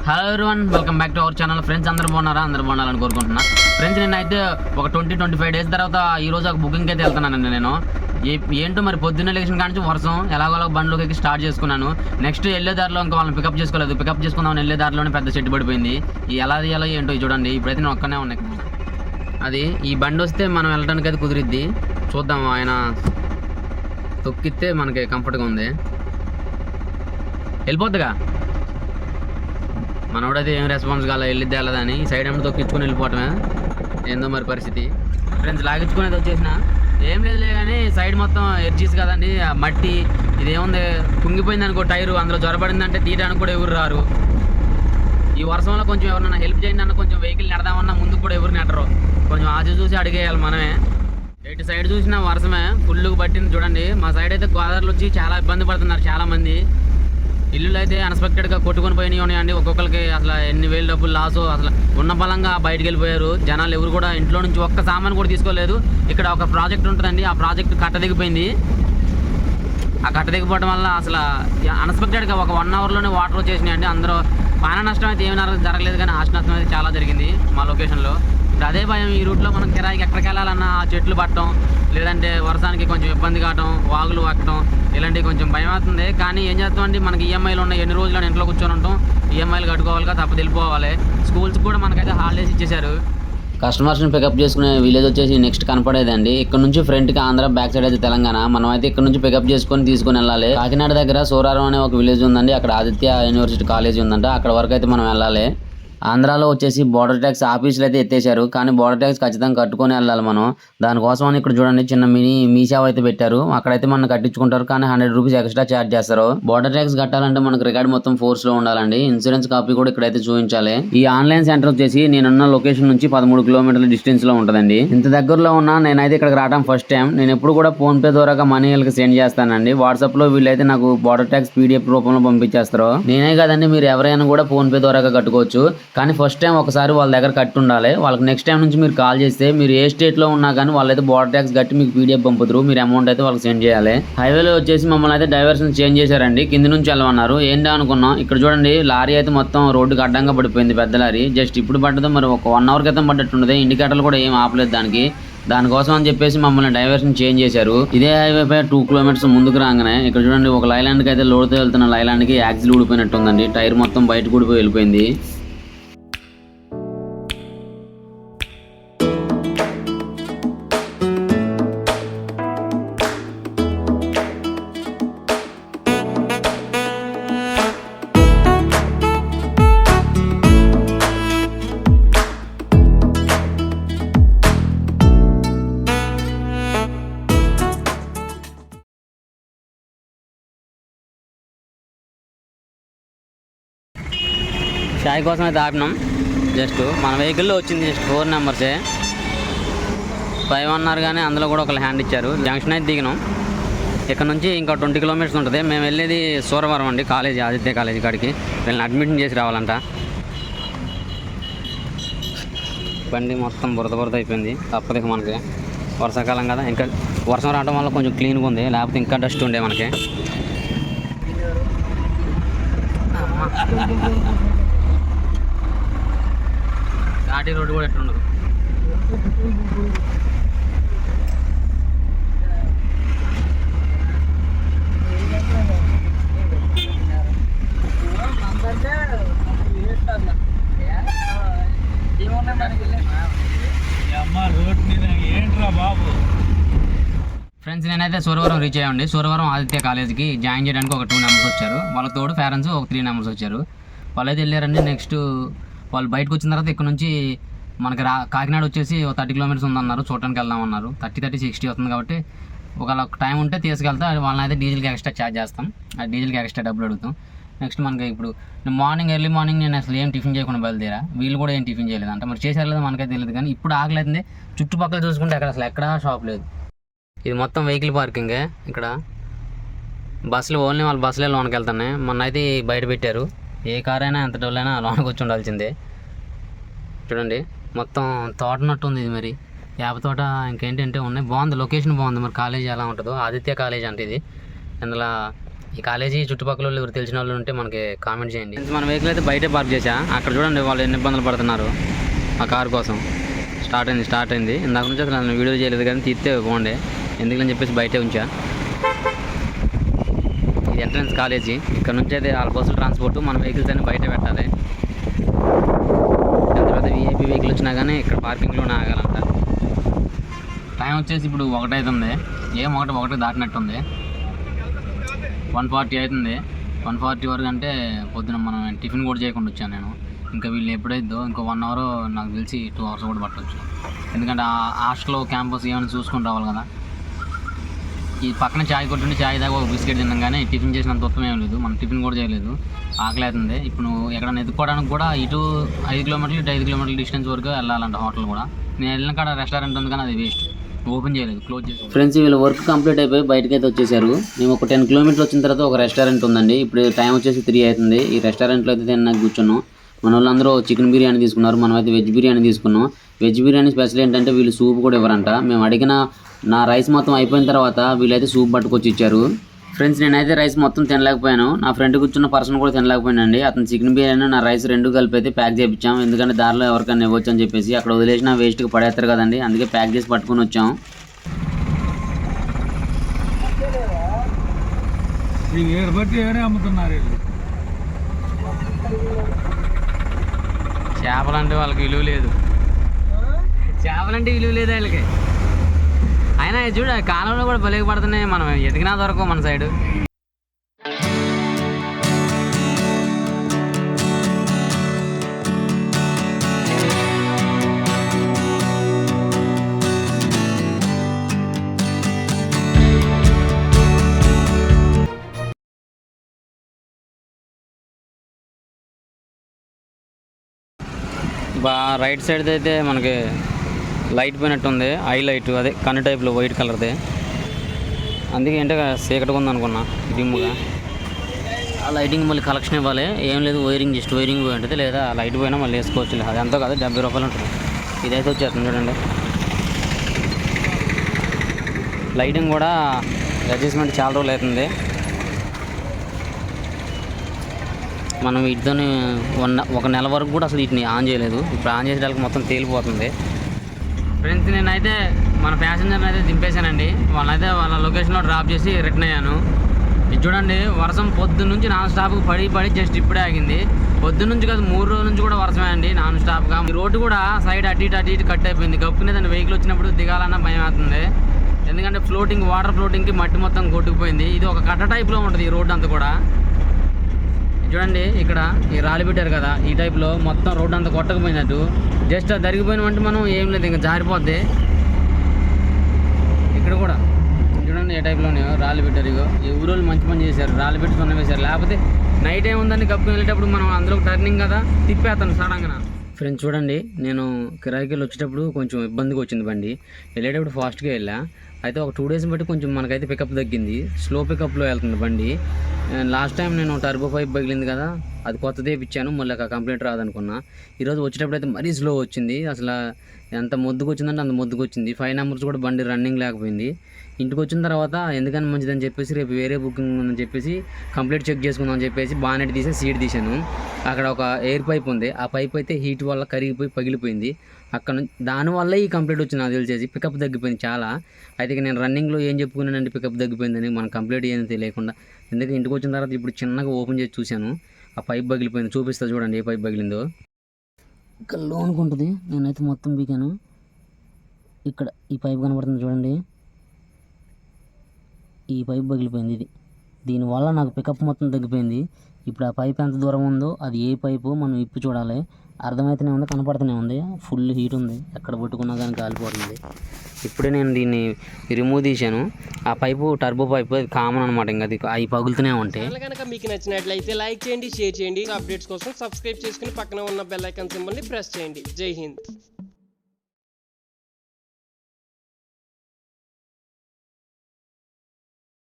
Hello everyone, welcome back to our channel. Friends అందరూ బాగున్నారని కోరుకుంటున్నా. ఫ్రెండ్స్ నేనైతే ఒక 20-25 డేస్ తర్వాత ఈరోజు ఒక బుకింగ్కి అయితే వెళ్తున్నానండి. నేను ఏంటో మరి పొద్దున్న లేచిన కానీ వర్షం ఎలాగోలా బండ్లోకి స్టార్ట్ చేసుకున్నాను. నెక్స్ట్ వెళ్ళే దారిలో ఇంకా వాళ్ళని పికప్ చేసుకోలేదు. పికప్ చేసుకుందామని వెళ్ళే దారిలోనే పెద్ద చెట్టు పడిపోయింది. ఎలా తీయాలో ఏంటో చూడండి. ఇప్పుడైతే నేను ఒక్కనే ఉన్నాయి. అది ఈ బండి వస్తే మనం వెళ్ళడానికి అయితే కుదిరిద్ది. చూద్దాం, ఆయన తొక్కితే మనకి కంఫర్ట్గా ఉంది. వెళ్ళిపోద్దిగా మనోడైతే ఏం రెస్పాన్స్ కాలే, వెళ్ళిద్ది వెళ్ళదని సైడ్ ఏమో తొక్కించుకొని వెళ్ళిపోవటమే. ఏందో మరి పరిస్థితి. ఫ్రెండ్స్ లాగించుకునేది వచ్చేసిన ఏం లేదులే కానీ సైడ్ మొత్తం ఎర్జీస్ కదండి, మట్టి ఇదేముంది కుంగిపోయింది అనుకో టైరు, అందులో జ్వరపడిందంటే తీయడానికి కూడా ఎవరు రారు. ఈ వర్షంలో కొంచెం ఎవరన్నా హెల్ప్ చేయండి అన్న, కొంచెం వెహికల్ నెడదామన్నా ముందుకు కూడా ఎవరు నెట్టరు. కొంచెం ఆచి చూసి అడిగేయాలి మనమే. ఎటు సైడ్ చూసినా వర్షమే ఫుల్గా పట్టింది చూడండి. మా సైడ్ అయితే గోదావరిలో వచ్చి చాలా ఇబ్బంది పడుతున్నారు చాలామంది. ఇల్లులు అయితే అన్ఎక్స్పెక్టెడ్గా కొట్టుకొని పోయినాయి ఉన్నాయండి. ఒక్కొక్కరికి అసలు ఎన్ని వేలు డబ్బులు లాసు, అసలు ఉన్న బలంగా బయటకు వెళ్ళిపోయారు జనాలు. ఎవరు కూడా ఇంట్లో నుంచి ఒక్క సామాను కూడా తీసుకోలేదు. ఇక్కడ ఒక ప్రాజెక్ట్ ఉంటుందండి, ఆ ప్రాజెక్ట్ కట్టదిగిపోయింది. ఆ కట్టదిగిపోవడం వల్ల అసలు అన్ఎక్స్పెక్టెడ్గా ఒక 1 అవర్లోనే వాటర్ వచ్చేసినాయండి. అందరూ ప్రాణ నష్టం అయితే ఏమి జరగలేదు, కానీ ఆస్తి నష్టం అయితే చాలా జరిగింది మా లొకేషన్లో. ఇప్పుడు అదే భయం, ఈ రూట్లో మనం కిరాయికి ఎక్కడికి వెళ్ళాలన్నా ఆ చెట్లు పట్టడం, లేదంటే వర్షానికి కొంచెం ఇబ్బంది కావటం, వాగులు వాక్కడం, ఇలాంటివి కొంచెం భయం అవుతుంది. కానీ ఏం చేస్తామండి, మనకి ఈఎంఐలు ఉన్నాయి. ఎన్ని రోజులు ఇంట్లో కూర్చొని ఉంటాం, ఈఎంఐలు కట్టుకోవాలిగా, తప్పదు వెళ్ళిపోవాలి. స్కూల్స్ కూడా మనకైతే హాలిడేస్ ఇచ్చేశారు. కస్టమర్స్ని పికప్ చేసుకునే విలేజ్ వచ్చేసి నెక్స్ట్ కనపడేదండి. ఇక్కడ నుంచి ఫ్రంట్కి ఆంధ్ర, బ్యాక్ సైడ్ అయితే తెలంగాణ. మనం అయితే ఇక్కడ నుంచి పికప్ చేసుకొని తీసుకుని వెళ్ళాలి. కాకినాడ దగ్గర సోరారం అనే ఒక విలేజ్ ఉందండి, అక్కడ ఆదిత్య యూనివర్సిటీ కాలేజ్ ఉందంట. అక్కడ వరకు అయితే మనం వెళ్ళాలి. ఆంధ్రాలో వచ్చేసి బోర్డర్ ట్యాక్స్ ఆఫీసులు అయితే ఎత్తేసారు, కానీ బోర్డర్ ట్యాక్స్ ఖచ్చితంగా కట్టుకొని వెళ్ళాలి మనం. దానికోసం అని ఇక్కడ చూడండి చిన్న మినీ మీ సేవ అయితే పెట్టారు. అక్కడైతే మనం కట్టించుకుంటారు, కానీ 100 రూపీస్ ఎక్స్ట్రా ఛార్జ్ చేస్తారు. బోర్డర్ ట్యాక్స్ కట్టాలంటే మనకు రికార్డ్ మొత్తం ఫోర్స్ లో ఉండాలండి. ఇన్సూరెన్స్ కాపీ కూడా ఇక్కడైతే చూపించాలి. ఈ ఆన్లైన్ సెంటర్ వచ్చేసి నేనున్న లొకేషన్ నుంచి 13 కిలోమీటర్ల డిస్టెన్స్ లో ఉంటుందండి. ఇంత దగ్గరలో ఉన్నా నేనైతే ఇక్కడికి రావడం ఫస్ట్ టైం. నేను ఎప్పుడు కూడా ఫోన్ పే ద్వారా మనీ వీళ్ళకి సెండ్ చేస్తానండి. వాట్సాప్ లో వీళ్ళైతే నాకు బోర్డర్ ట్యాక్స్ PDF రూపంలో పంపించేస్తారు. నేనే కదండి, మీరు ఎవరైనా కూడా ఫోన్ పే ద్వారా కట్టుకోవచ్చు. కానీ ఫస్ట్ టైం ఒకసారి వాళ్ళ దగ్గర కట్టి ఉండాలి. వాళ్ళకి నెక్స్ట్ టైం నుంచి మీరు కాల్ చేస్తే మీరు ఏ స్టేట్ లో ఉన్నా కానీ వాళ్ళైతే బోర్డర్ ట్యాక్స్ కట్టి మీకు PDF పంపుతారు. మీరు అమౌంట్ అయితే వాళ్ళకి సెండ్ చేయాలి. హైవేలో వచ్చేసి మమ్మల్ని అయితే డైవర్షన్ చేంజ్ చేశారండి, కింది నుంచి వెళ్ళమన్నారు. ఏంటి అనుకున్నాం, ఇక్కడ చూడండి లారీ అయితే మొత్తం రోడ్డుకి అడ్డంగా పడిపోయింది, పెద్ద లారీ. జస్ట్ ఇప్పుడు పడ్డదో మరి ఒక 1 అవర్ క్రితం పడ్డట్టుండదు. ఇండికేటర్లు కూడా ఏం ఆపలేదు దానికోసం అని చెప్పేసి మమ్మల్ని డైవర్షన్ చేంజ్ చేశారు. ఇదే హైవే పై 2 కిలోమీటర్స్ ముందుకు రాగానే ఇక్కడ చూడండి ఒక లైలాండ్కి అయితే లోడ్తో వెళ్తున్న లైలాండ్కి యాక్సిల్ ఊడిపోయినట్టు ఉందండి. టైర్ మొత్తం బయటకు ఊడిపోయి వెళ్ళిపోయింది. చాయ్ కోసం అయితే ఆపినాం. జస్ట్ మన వెహికల్లో వచ్చింది జస్ట్ 4 నెంబర్సే. 5 అన్నారు కానీ అందులో కూడా ఒకళ్ళు హ్యాండ్ ఇచ్చారు. జంక్షన్ అయితే దిగినాం. ఇక్కడ నుంచి ఇంకా 20 కిలోమీటర్స్ ఉంటుంది. మేము వెళ్ళేది సూరవరం అండి, కాలేజీ ఆదిత్య కాలేజీ కాడికి. వీళ్ళని అడ్మిషన్ చేసి రావాలంట. బండి మొత్తం బురద అయిపోయింది. తప్పదు మనకి, వర్షాకాలం కదా. ఇంకా వర్షం రావడం వల్ల కొంచెం క్లీన్గా ఉంది, లేకపోతే ఇంకా డస్ట్ ఉండే మనకి. ఘాటీ రోడ్డు కూడా ఎట్లుండదు. ఫ్రెండ్స్ నేనైతే సూరవరం రీచ్ అయ్యండి. సూరవరం ఆదిత్య కాలేజీకి జాయిన్ చేయడానికి ఒక 2 నెంబర్స్ వచ్చారు. వాళ్ళ తోడు పేరెంట్స్ ఒక 3 నెంబర్స్ వచ్చారు. వాళ్ళైతే వెళ్ళారండి. నెక్స్ట్ వాళ్ళు బయటకు వచ్చిన తర్వాత ఇక్కడ నుంచి మనకి కాకినాడ వచ్చేసి 30 కిలోమీటర్స్ ఉందన్నారు, చూడటానికి వెళ్దామన్నారు. 30-60 అవుతుంది కాబట్టి ఒకవేళ టైం ఉంటే తీసుకెళ్తా. వాళ్ళని అయితే డీజిల్కి ఎక్స్ట్రా ఛార్జ్ చేస్తాం, ఆ డీజిల్కి ఎక్స్ట్రా డబ్బులు అడుగుతాం. నెక్స్ట్ మనకి ఇప్పుడు ఎర్లీ మార్నింగ్ నేను అసలు ఏం టిఫిన్ చేయకుండా బయలుదేరా. వీళ్ళు కూడా ఏం టిఫిన్ చేయలేదు అంట. మరి చేశారు లేదా మనకైతే తెలియదు, కానీ ఇప్పుడు ఆకలింది. చుట్టుపక్కల చూసుకుంటే అసలు ఎక్కడా షాప్ లేదు. ఇది మొత్తం వెహికల్ పార్కింగే. ఇక్కడ బస్సులు ఓన్లీ వాళ్ళ బస్సులే లోనికి వెళ్తున్నాయి. మొన్న అయితే బయట పెట్టారు. ఏ కార్ అయినా ఎంత డబ్బులు అయినా లోనికి వచ్చి ఉండాల్సిందే. చూడండి మొత్తం తోటనట్టు ఉంది ఇది. మరి వేప తోట ఇంకేంటంటే ఉన్నాయి. బాగుంది, లొకేషన్ బాగుంది. మరి కాలేజీ ఎలా ఉంటుందో, ఆదిత్య కాలేజ్ అంటే ఇది. ఇందులో ఈ కాలేజీ చుట్టుపక్కల వాళ్ళు ఎవరు తెలిసిన వాళ్ళు ఉంటే మనకి కామెంట్ చేయండి. మన వెహికల్ అయితే బయటే పార్క్ చేశా. అక్కడ చూడండి వాళ్ళు ఎన్ని ఇబ్బందులు పడుతున్నారు ఆ కారు కోసం. స్టార్ట్ అయింది ఇందాక నుంచి అసలు నేను వీడియో చేయలేదు కానీ తీస్తే బాగుండే, ఎందుకని చెప్పేసి బయటే ఉంచా. ఇది ఎంట్రన్స్ కాలేజీ. ఇక్కడ నుంచి అయితే ఆల్ బస్సులు ట్రాన్స్పోర్ట్, మన వెహికల్స్ అన్ని బయట పెట్టాలి. దాని తర్వాత విఐపీ వెహికల్ వచ్చినా కానీ ఇక్కడ పార్కింగ్లోనే ఆగాలంట. టైం వచ్చేసి ఇప్పుడు 1 అవుతుంది. ఏం 1 దాటినట్టుంది. 1:40 అవుతుంది. 1:40 వరకు అంటే పొద్దున మనం టిఫిన్ కూడా చేయకుండా వచ్చాను నేను. ఇంకా వీళ్ళు ఎప్పుడైద్దో ఇంకో 1 అవర్, నాకు తెలిసి 2 అవర్స్ కూడా పట్టవచ్చు. ఎందుకంటే ఆ హాస్టల్లో క్యాంపస్ ఏమైనా చూసుకొని రావాలి కదా. ఈ పక్కన చాయ్ కొట్టుండి చాయ్ దాకా ఒక బిస్కెట్ తిన్నాం కానీ టిఫిన్ చేసినంత ఉత్తమం ఏం లేదు. మనం టిఫిన్ కూడా చేయలేదు, ఆకలి అవుతుంది. ఇప్పుడు నువ్వు ఎక్కడైనా ఎత్తుకోవడానికి కూడా ఇటు 5 కిలోమీటర్లు ఇటు 5 కిలోమీటర్ల డిస్టెన్స్ వరకు వెళ్ళాలంట. హోటల్ కూడా నేను వెళ్ళిన కాడ రెస్టారెంట్ ఉంది కానీ అది వేస్ట్, ఓపెన్ చేయలేదు, క్లోజ్ చేసి. ఫ్రెండ్స్ వీళ్ళ వర్క్ కంప్లీట్ అయిపోయి బయటకు అయితే వచ్చేసారు. మేము ఒక 10 కిలోమీటర్లు వచ్చిన తర్వాత ఒక రెస్టారెంట్ ఉందండి. ఇప్పుడు టైం వచ్చేసి 3 అవుతుంది. ఈ రెస్టారెంట్లో అయితే తిన్నాక కూర్చున్నాం. మన వాళ్ళందరూ చికెన్ బిర్యానీ తీసుకున్నారు, మనం అయితే వెజ్ బిర్యానీ తీసుకున్నాం. వెజ్ బిర్యానీ స్పెషల్ ఏంటంటే వీళ్ళు సూప్ కూడా ఇవ్వరంట. మేము అడిగిన నా రైస్ మొత్తం అయిపోయిన తర్వాత వీళ్ళైతే సూప్ పట్టుకొచ్చి ఇచ్చారు. ఫ్రెండ్స్ నేనైతే రైస్ మొత్తం తినలేకపోయాను, నా ఫ్రెండ్ కూర్చున్న పర్సన్ కూడా తినలేకపోయానండి. అతను చికెన్ బిర్యానీ నా రైస్ 2 కలిపి అయితే ప్యాక్ చేయించాం. ఎందుకంటే దారిలో ఎవరికైనా ఇవ్వచ్చు అని చెప్పేసి, అక్కడ వదిలేసిన వేస్ట్కి పడేస్తారు కదండి, అందుకే ప్యాక్ చేసి పట్టుకొని వచ్చాం. చేపలంటే వాళ్ళకి విలువ లేదు, చేపలంటే విలువ లేదు వాళ్ళకి. అయినా చూడ కాలంలో కూడా బలికి పడుతున్నాయి, మనం ఎదిగినా దొరకవు మన సైడు. రైట్ సైడ్ అయితే మనకి లైట్ పోయినట్టు ఉంది, ఐ లైట్, అదే కన్ను టైప్లో వైట్ కలర్ది. అందుకే ఏంటో చీకటిగా ఉంది అనుకున్నా డిమ్ముగా. ఆ లైటింగ్ మళ్ళీ కలెక్షన్ ఇవ్వాలి, ఏం లేదు వైరింగ్, జస్ట్ వైరింగ్ పోయి ఉంటుంది, లేదా లైట్ పోయినా మళ్ళీ వేసుకోవచ్చు. అది ఎంతో కాదు, 70 రూపాయలు ఉంటుంది. ఇదైతే వచ్చేస్తుంది చూడండి. లైటింగ్ కూడా అడ్జస్ట్మెంట్ చాలా రోజులు అవుతుంది. మనం వీటితోని 1 నెల వరకు కూడా అసలు వీటిని ఆన్ చేయలేదు. ఇప్పుడు ఆన్ చేసేటానికి మొత్తం తేలిపోతుంది. ఫ్రెండ్స్ నేనైతే మన ప్యాసింజర్ని అయితే దింపేశానండి. వాళ్ళైతే వాళ్ళ లొకేషన్లో డ్రాప్ చేసి రిటర్న్ అయ్యాను. ఇది చూడండి, వర్షం పొద్దున్న నుంచి నాన్ స్టాప్గా పడి జస్ట్ ఇప్పుడే ఆగింది. పొద్దున్న నుంచి కాదు 3 రోజుల నుంచి కూడా వర్షమే అండి నాన్ స్టాప్గా. ఈ రోడ్డు కూడా సైడ్ అటు ఇటు కట్ అయిపోయింది. గప్పునే దాన్ని వెహికల్ వచ్చినప్పుడు దిగాలన్నా భయం అవుతుంది. ఎందుకంటే వాటర్ ఫ్లోటింగ్కి మట్టి మొత్తం కొట్టుకుపోయింది. ఇది ఒక కట్ట టైప్లో ఉంటుంది ఈ రోడ్డు అంతా కూడా. చూడండి ఇక్కడ ఈ రాళ్ళు పెట్టారు కదా, ఈ టైప్లో మొత్తం రోడ్డు అంతా కొట్టకపోయినట్టు. జస్ట్ అది జరిగిపోయినట్టు మనం ఏం లేదు, ఇంకా జారిపోద్ది. ఇక్కడ కూడా చూడండి ఏ టైప్లోనే రాళ్ళు పెట్టారు. ఇగో ఈ ఊరోళ్ళు మంచి పని చేశారు, రాళ్ళు పెట్టి సొన్న వేశారు. లేకపోతే నైట్ ఏముందని కప్పుకు వెళ్ళేటప్పుడు మనం అందులో టర్నింగ్ కదా తిప్పేస్తాను సడన్గా. ఫ్రెండ్స్ చూడండి, నేను కిరాయికి వెళ్ళి వచ్చేటప్పుడు కొంచెం ఇబ్బందిగా వచ్చింది బండి. వెళ్ళేటప్పుడు ఫాస్ట్గా వెళ్ళా, అయితే ఒక 2 డేస్ బట్టి కొంచెం మనకైతే పికప్ తగ్గింది. స్లో పికప్లో వెళ్తుంది బండి. లాస్ట్ టైం నేను టర్బో పైప్ పగిలింది కదా, అది కొత్తదే ఇప్పించాను, మళ్ళీ కంప్లైంట్ రాదనుకున్నా. ఈరోజు వచ్చేటప్పుడు అయితే మరీ స్లో వచ్చింది. అసలు ఎంత మొద్దుకు వచ్చిందంటే అంత మొద్దుకు వచ్చింది. 5 నెంబర్స్ కూడా బండి రన్నింగ్ లేకపోయింది. ఇంటికి వచ్చిన తర్వాత ఎందుకని మంచిదని చెప్పేసి రేపు వేరే బుకింగ్ ఉందని చెప్పేసి కంప్లీట్ చెక్ చేసుకుందాం అని చెప్పేసి బానెట్ తీసి సీట్ తీశాను. అక్కడ ఒక ఎయిర్ పైప్ ఉంది, ఆ పైప్ అయితే హీట్ వల్ల కరిగిపోయి పగిలిపోయింది. అక్కడ దానివల్ల ఈ కంప్లీట్ వచ్చింది నాకు తెలిసేసి. పికప్ తగ్గిపోయింది చాలా. అయితే నేను రన్నింగ్లో ఏం చెప్పుకున్నానంటే పికప్ తగ్గిపోయిందని, మనం కంప్లీట్ ఏం తెలియకుండా. ఎందుకంటే ఇంటికి వచ్చిన తర్వాత ఇప్పుడు చిన్నగా ఓపెన్ చేసి చూశాను, ఆ పైప్ పగిలిపోయింది. చూపిస్తా చూడండి ఏ పైప్ పగిలిందో. ఇక్కడ లోనికి ఉంటుంది, నేనైతే మొత్తం బీకాను. ఇక్కడ ఈ పైప్ కనబడుతుంది చూడండి, ఈ పైప్ పగిలిపోయింది. దీనివల్ల నాకు పికప్ మొత్తం తగ్గిపోయింది. ఇప్పుడు ఆ పైప్ ఎంత దూరం ఉందో, అది ఏ పైపు మనం ఇప్పి చూడాలి. అర్థమవుతూనే ఉంది, కనపడుతూనే ఉంది. ఫుల్ హీట్ ఉంది, ఎక్కడ పట్టుకున్నా కానీ కాలిపోతుంది. ఇప్పుడే నేను దీన్ని రిమూవ్ తీశాను. ఆ పైపు టర్బో పైపు, అది కామన్ అనమాట. ఇంకా అది అవి పగులుతూనే ఉంటాయి. కనుక మీకు నచ్చినట్లయితే లైక్ చేయండి, షేర్ చేయండి. అప్డేట్స్ కోసం సబ్స్క్రైబ్ చేసుకుని పక్కన ఉన్న బెల్ ఐకాన్ సింబల్ని ప్రెస్ చేయండి. జై హింద్.